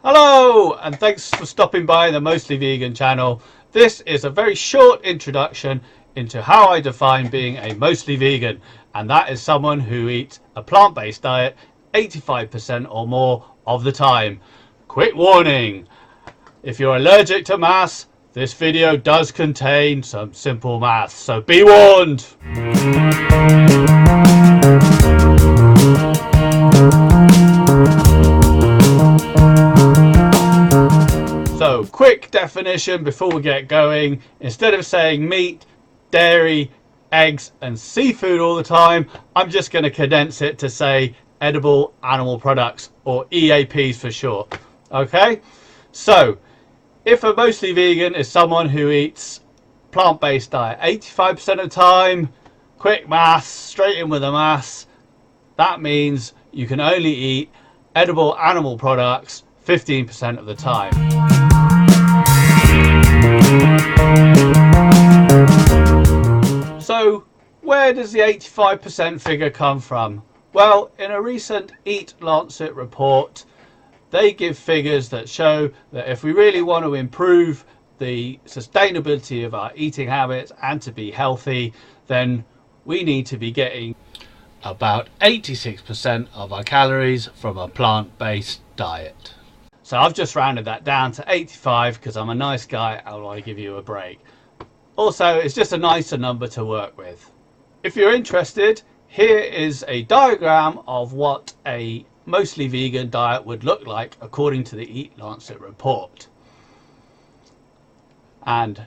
Hello, and thanks for stopping by the Mostly Vegan channel. This is a very short introduction into how I define being a mostly vegan, and that is someone who eats a plant-based diet 85% or more of the time. Quick warning, if you're allergic to maths, this video does contain some simple maths, so be warned. So, quick definition before we get going. Instead of saying meat, dairy, eggs and seafood all the time, I'm just going to condense it to say edible animal products, or EAPs for short. Okay, so if a mostly vegan is someone who eats plant-based diet 85% of the time, quick maths, straight in with the maths, that means you can only eat edible animal products 15% of the time. So where does the 85% figure come from? Well, in a recent EAT Lancet report, they give figures that show that if we really want to improve the sustainability of our eating habits and to be healthy, then we need to be getting about 86% of our calories from a plant-based diet. So I've just rounded that down to 85 because I'm a nice guy. I want to give you a break. Also, it's just a nicer number to work with. If you're interested, here is a diagram of what a mostly vegan diet would look like according to the EAT Lancet report. And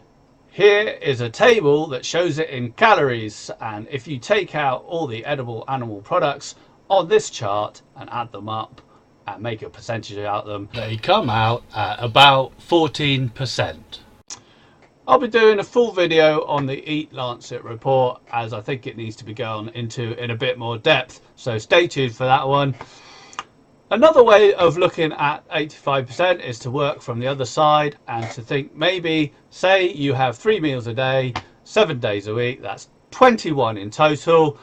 here is a table that shows it in calories, and if you take out all the edible animal products on this chart and add them up and make a percentage out of them, they come out at about 14%. I'll be doing a full video on the EAT Lancet report, as I think it needs to be gone into in a bit more depth, so stay tuned for that one. Another way of looking at 85% is to work from the other side and to think, maybe say you have 3 meals a day, 7 days a week, that's 21 in total.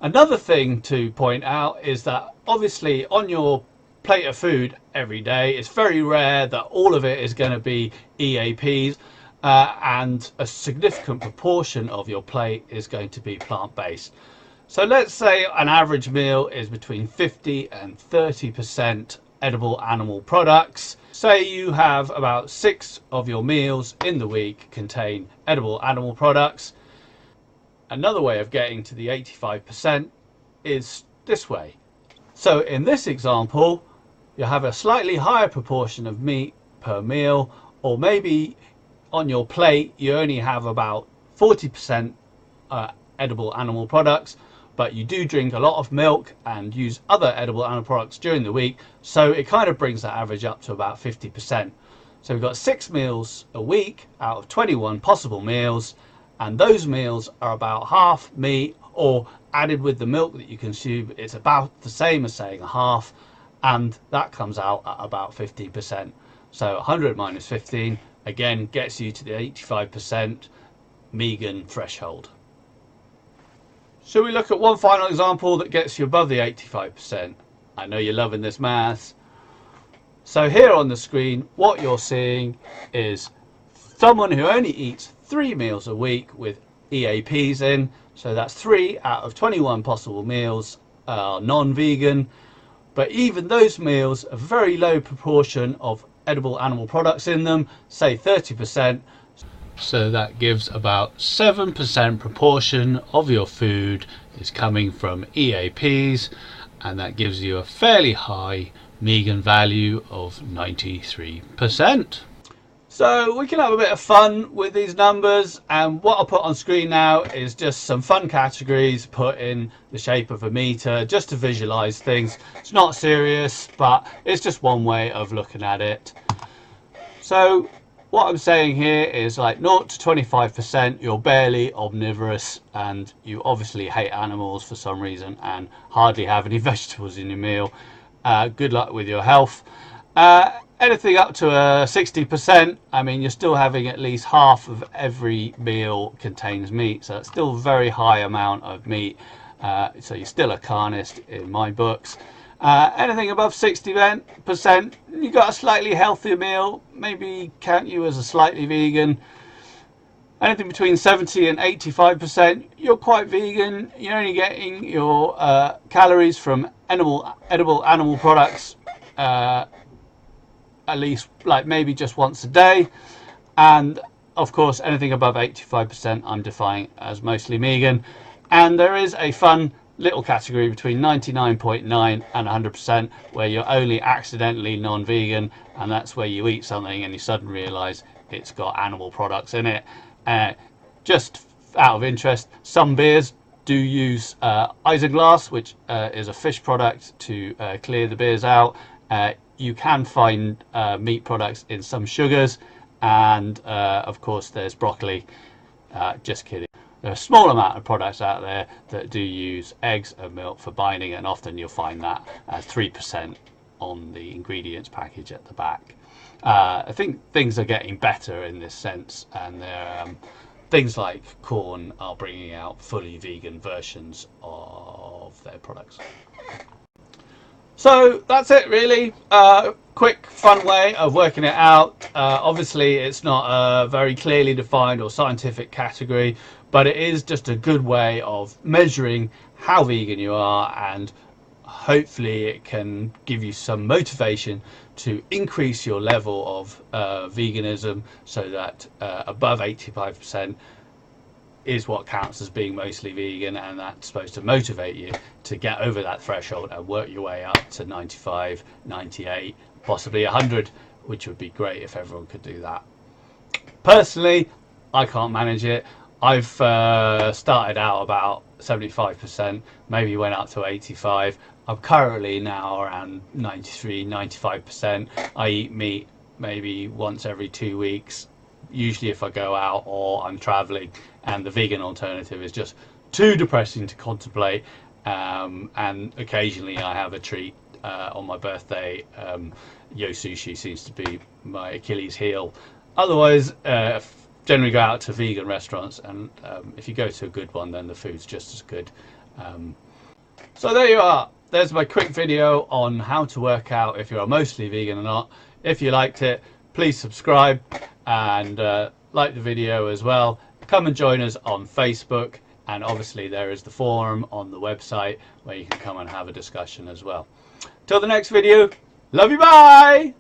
Another thing to point out is that obviously on your plate of food every day, it's very rare that all of it is going to be EAPs, and a significant proportion of your plate is going to be plant-based. So let's say an average meal is between 50 and 30% edible animal products. Say you have about 6 of your meals in the week contain edible animal products. Another way of getting to the 85% is this way. So in this example, you have a slightly higher proportion of meat per meal, or maybe on your plate you only have about 40% edible animal products, but you do drink a lot of milk and use other edible animal products during the week, so it kind of brings that average up to about 50%. So we've got 6 meals a week out of 21 possible meals, and those meals are about half meat, or added with the milk that you consume, it's about the same as saying a half, and that comes out at about 15%. So 100 minus 15 again gets you to the 85% vegan threshold. Shall we look at one final example that gets you above the 85%? I know you're loving this maths. So here on the screen, what you're seeing is someone who only eats 3 meals a week with EAPs in. So that's 3 out of 21 possible meals are non-vegan. But even those meals, a very low proportion of edible animal products in them, say 30%. So that gives about 7% proportion of your food is coming from EAPs, and that gives you a fairly high vegan value of 93%. So we can have a bit of fun with these numbers, and what I'll put on screen now is just some fun categories put in the shape of a meter just to visualize things. It's not serious, but it's just one way of looking at it. So what I'm saying here is like 0 to 25%, you're barely omnivorous and you obviously hate animals for some reason and hardly have any vegetables in your meal. Good luck with your health. Anything up to 60%, I mean, you're still having at least half of every meal contains meat, so it's still a very high amount of meat. So you're still a carnist in my books. Anything above 60%, you got a slightly healthier meal, maybe count you as a slightly vegan. Anything between 70 and 85%, you're quite vegan. You're only getting your calories from edible animal products at least like maybe just once a day. And of course, anything above 85% I'm defining as mostly vegan. And there is a fun little category between 99.9 and 100% where you're only accidentally non-vegan, and that's where you eat something and you suddenly realize it's got animal products in it. Just out of interest, some beers do use isinglass, which is a fish product, to clear the beers out. You can find meat products in some sugars, and of course there's broccoli. Just kidding. There are a small amount of products out there that do use eggs and milk for binding, and often you'll find that at 3% on the ingredients package at the back. I think things are getting better in this sense, and things like Corn are bringing out fully vegan versions of their products. So that's it really. Quick fun way of working it out. Obviously it's not a very clearly defined or scientific category, but it is just a good way of measuring how vegan you are, and hopefully it can give you some motivation to increase your level of veganism, so that above 85% is what counts as being mostly vegan, and that's supposed to motivate you to get over that threshold and work your way up to 95, 98, possibly 100, which would be great if everyone could do that. Personally, I can't manage it. I've started out about 75%, maybe went up to 85. I'm currently now around 93, 95%. I eat meat maybe once every 2 weeks, usually if I go out or I'm traveling, and the vegan alternative is just too depressing to contemplate. And occasionally I have a treat on my birthday. Yo sushi seems to be my Achilles heel. Otherwise, generally go out to vegan restaurants, and if you go to a good one, then the food's just as good. So there you are. There's my quick video on how to work out if you're mostly vegan or not. If you liked it, please subscribe and like the video as well. Come and join us on Facebook, and obviously there is the forum on the website where you can come and have a discussion as well. Till the next video, love you, bye!